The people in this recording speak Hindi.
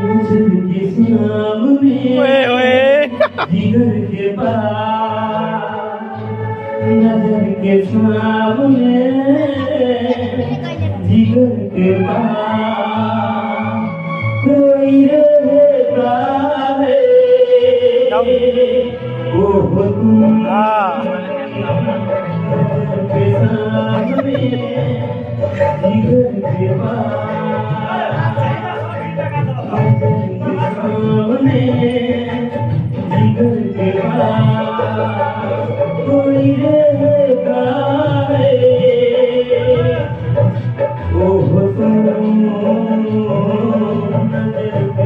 नजर के सामने जिगर के पास, नजर के सामने जिगर के पास कोई रहता है वो तुम के सामने जिगर के पास सामने